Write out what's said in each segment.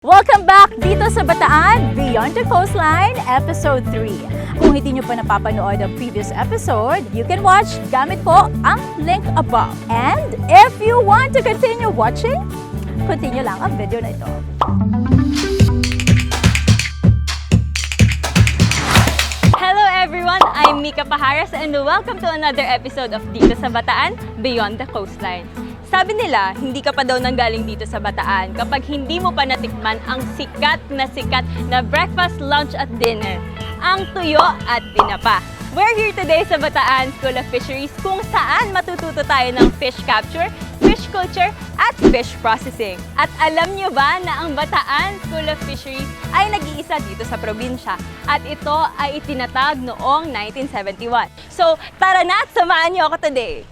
Welcome back dito sa Bataan, Beyond the Coastline, Episode 3. Kung hindi nyo pa napapanood ang previous episode, you can watch gamit po ang link above. And if you want to continue watching, continue lang ang video na ito. Hello everyone! I'm Mika Paharas and welcome to another episode of Dito sa Bataan, Beyond the Coastline. Sabi nila, hindi ka pa daw nanggaling dito sa Bataan kapag hindi mo pa natikman ang sikat na breakfast, lunch at dinner, ang tuyo at tinapa. We're here today sa Bataan School of Fisheries kung saan matututo tayo ng fish capture, fish culture at fish processing. At alam nyo ba na ang Bataan School of Fisheries ay nag-iisa dito sa probinsya at ito ay itinatag noong 1971. So tara na at samahan nyo ako today!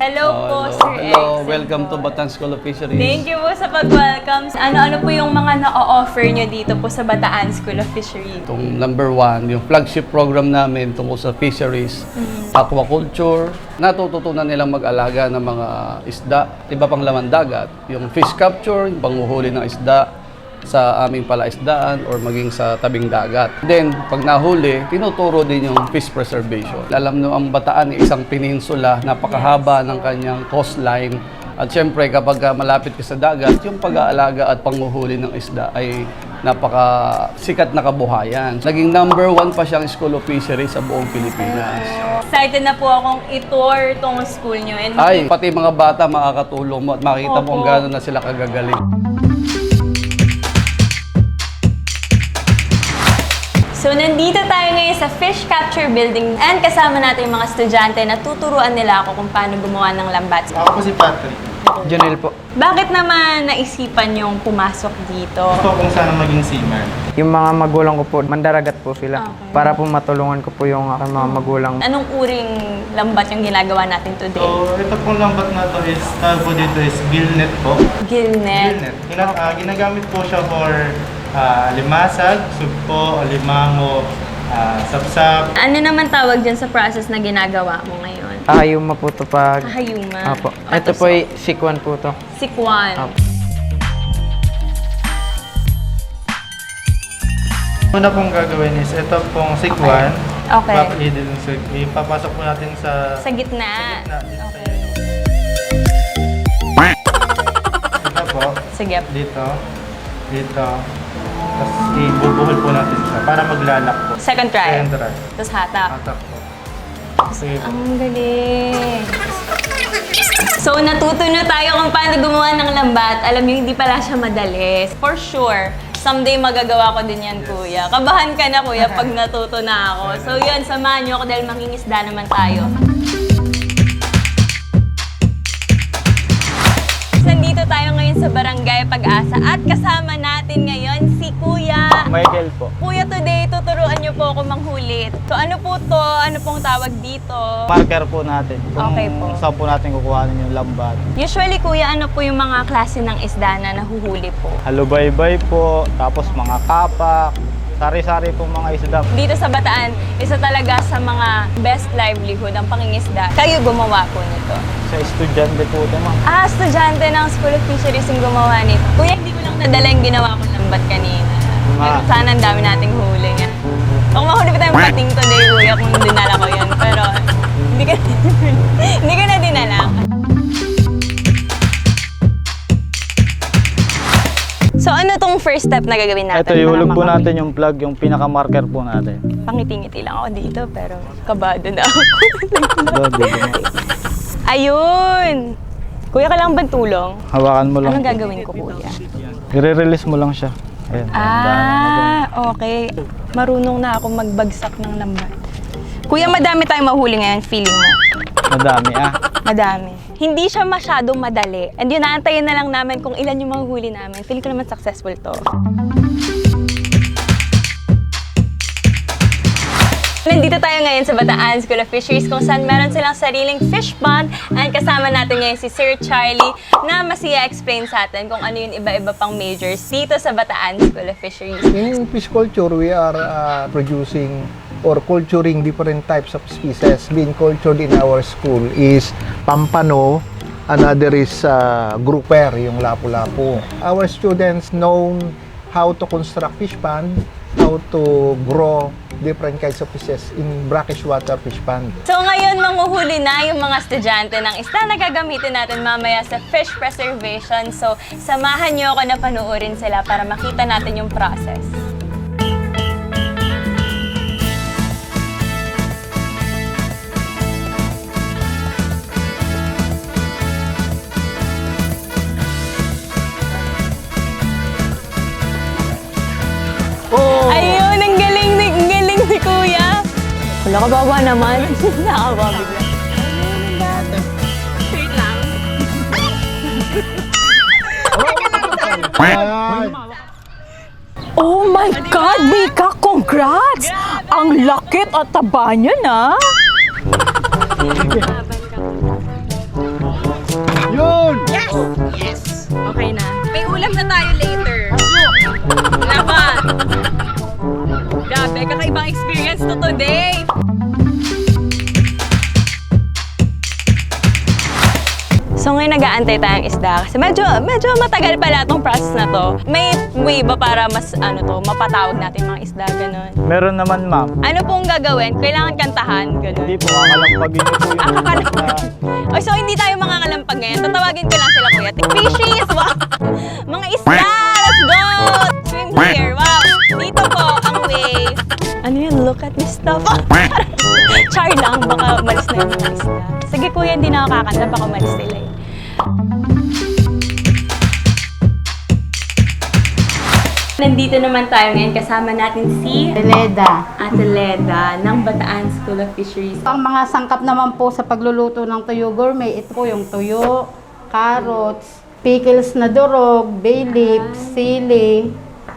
Hello po, Sir Hello, Exen welcome po. to Bataan School of Fisheries. Thank you po sa pag-welcome. Ano-ano po yung mga na-offer nyo dito po sa Bataan School of Fisheries? Itong number one, yung flagship program namin tungkol sa fisheries, aquaculture. Natututunan nilang mag-alaga ng mga isda, iba pang laman dagat. Yung fish capture, yung panghuhuli ng isda sa aming palaisdaan or maging sa tabing dagat. Then, pag nahuli, tinuturo din yung fish preservation. Alam nyo, ang Bataan ay isang peninsula, napakahaba ng kanyang coastline. At syempre, kapag malapit ka sa dagat, yung pag-aalaga at panghuhuli ng isda ay napakasikat na kabuhayan. Naging number one pa siyang School of Fisheries sa buong Pilipinas. Excited na po akong i-tour tong school nyo. And Ay, pati mga bata makakatulong mo at makita mo kung Opo. gaano na sila kagagaling. So, nandito tayo ngayon sa Fish Capture Building and kasama natin yung mga estudyante na tuturuan nila ako kung paano gumawa ng lambat. Ako po si Patrick. Janelle po. Bakit naman naisipan yung pumasok dito? Gusto ko kung sana maging seaman. Yung mga magulang ko po, mandaragat po sila. Okay. Para po matulungan ko po yung aking mga magulang. Anong uring lambat yung ginagawa natin today? So, ito pong lambat na to is, tawag po dito is gillnet po. Gillnet. Ginagamit po siya for limasag, sugpo, alimango, sapsap. Ano naman tawag dyan sa process na ginagawa mo ngayon? Ahayuma po ito pag... Hayuma. Apo. Ito po ay sikwan po ito. Sikwan. Apo. Una pong gagawin is ito pong sikwan. Okay. Ipapasok po natin sa... Sa gitna. Okay. Ito po. Sige. Dito. Tapos ibubuhol po natin siya para maglalak po. Second try. Second try. Tapos hatap. Atak po. Sige po. Ang galing. So, natuto na tayo kung paano gumawa ng lambat. Alam niyo, hindi pala siya madali. For sure, someday magagawa ko din yan, kuya. Kabahan ka na, kuya, pag natuto na ako. So, yun, samahan niyo ako dahil mangingisda naman tayo. Nandito tayo ngayon sa Barangay Pag-asa at kasama natin ngayon si Kuya. Michael po. Kuya, today tuturuan niyo po ako manghulit. So ano po to? Ano pong tawag dito? Marker po natin kung Okay po. saan po natin kukuhanin yung lambat. Usually, kuya, ano po yung mga klase ng isda na nahuhuli po? Halubaybay po, tapos mga kapak, sari-sari po mga isda. Dito sa Bataan, isa talaga sa mga best livelihood ang pangingisda. Kayo gumawa po nito. Sa estudyante po ito, ma'am. Estudyante ng School of Fisheries yung gumawa nito. Kuya, hindi ko lang nadala yung ginawa ko lambat kanina. Pero sana ang dami nating huli nga. Kung mahuli pa tayong pating today, kuya, kung dinala ko yun. Pero hindi ko na dinala. So ano tong first step na gagawin natin? Ito, ihulog po natin yung plug, yung pinaka-marker po natin. Pangiti-ngiti lang ako dito, pero kabado na ako. Doon. Ayun! Kuya, kailangan ba tulong? Hawakan mo lang. Anong gagawin ko, kuya? I-release mo lang siya. Ayan. Okay. Marunong na ako magbagsak ng lambat. Kuya, madami tayong mahuli ngayon, feeling mo. Madami Madami. Hindi siya masyadong madali. And yun, naantayin na lang namin kung ilan yung mahuli namin. Feeling ko naman successful to. Nandito tayo ngayon sa Bataan School of Fisheries kung saan meron silang sariling fish pond and kasama natin ngayon si Sir Charlie na mas i-explain sa atin kung ano yung iba-iba pang majors dito sa Bataan School of Fisheries. In fish culture, we are producing or culturing different types of species being cultured in our school is pampano, another is grouper, yung lapu-lapu. Our students know how to construct fish pond, how to grow different kinds of fishes in brackish water fish pond. So ngayon, manguhuli na yung mga estudyante ng isda na gagamitin natin mamaya sa fish preservation. So samahan niyo ako na panoorin sila para makita natin yung process. Ayun, ang galing ni Kuya. Wala, kabawa naman. Nakabawa bigla. Wait lang. Oh my God, Mika! Congrats! Ang lakit at taba niya na! Okay na. May ulam na tayo later. Laban! Grabe, kakaibang experience to today. So ngayon nag-aantay tayong isda kasi medyo matagal pala itong process na to. May way ba para mas mapatawag natin mga isda, ganun? Meron naman, ma'am. Ano pong gagawin? Kailangan kantahan, ganun? Hindi po, kakalampagin niyo po yung Oh, so hindi tayo makakalampag ngayon. Tatawagin ko lang sila, Kuya. Fishies! Wow! Mga isda! Let's go! Swim here! Wow! Dito po ang way. Ano yun? Look at this stuff. Char lang. Baka umalis na yung mga isda. Sige, Kuya, hindi na ako kakanta. Baka umalis sila eh. Nandito naman tayo ngayon. Kasama natin si Leda. Ate Leda ng Bataan School of Fisheries. Ang mga sangkap naman po sa pagluluto ng tuyo gourmet, ito po yung tuyo, carrots, pickles na durog, bay leaf, sili,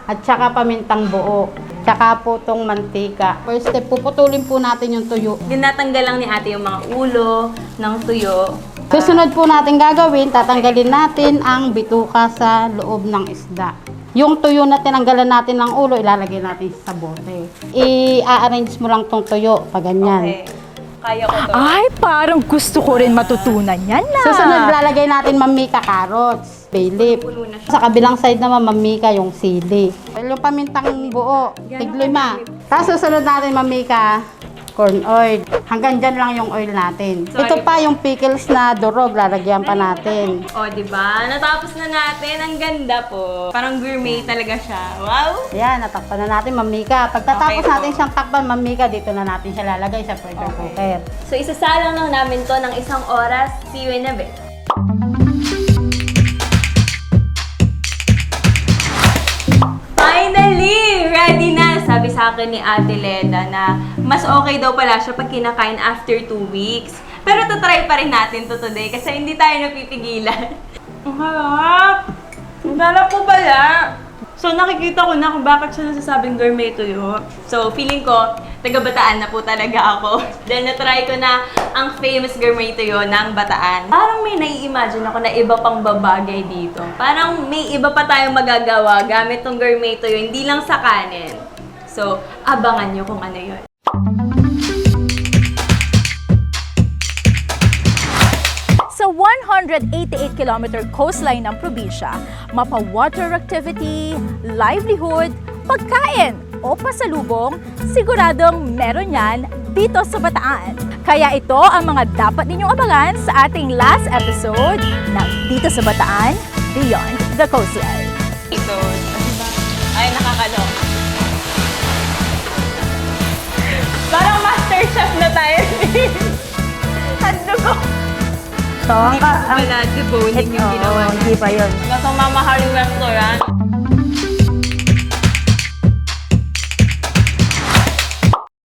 at saka pamintang buo. Tsaka po itong mantika. First step, puputulin po natin yung tuyo. Dinatanggal lang ni ate yung mga ulo ng tuyo. Susunod po natin gagawin, tatanggalin natin ang bituka sa loob ng isda. Yung tuyo na tinanggalan natin ng ulo, ilalagay natin sa bote. I-arrange mo lang tong tuyo, pag ganyan. Okay. Kaya ko to. Ay, parang gusto ko rin matutunan yan na. Susunod, lalagay natin mamika carrots, bay leaf. Sa kabilang side naman, mamika yung sili. Yung pamintang buo, tig-5. Tapos susunod natin mamika corn oil. Hanggang dyan lang yung oil natin. Sorry. Ito pa yung pickles na durog, lalagyan pa natin. O, diba? Natapos na natin. Ang ganda po. Parang gourmet talaga siya. Wow! Ayan, natakpan na natin mamika. Pagtatapos Okay po. natin siyang takpan mamika, dito na natin siya lalagay sa pressure cooker. So, isasalang lang namin to ng 1 oras. See you in a bit. Finally! Ready na! Sabi sa akin ni Ate Leda na mas okay daw pala siya pag kinakain after 2 weeks. Pero tatry pa rin natin to today kasi hindi tayo napipigilan. Ang harap! Ang sarap po pala! So nakikita ko na kung bakit siya nasasabing gourmet tuyo. So feeling ko, taga-Bataan na po talaga ako. Dahil na-try ko na ang famous gourmet tuyo ng Bataan. Parang may nai-imagine ako na iba pang babagay dito. Parang may iba pa tayong magagawa gamit tong gourmet tuyo, hindi lang sa kanin. So, abangan nyo kung ano yun. Sa 188-kilometer coastline ng probinsya, mapa-water activity, livelihood, pagkain o pasalubong, siguradong meron yan dito sa Bataan. Kaya ito ang mga dapat ninyong abangan sa ating last episode ng Dito sa Bataan, Beyond the Coastline. Ito, ay nakakaloka. Parang master chef na tayo. Hando ko. So, Hindi pa pala deboning yung ginawa. Hindi pa yun. Nasa mamahaling restaurant.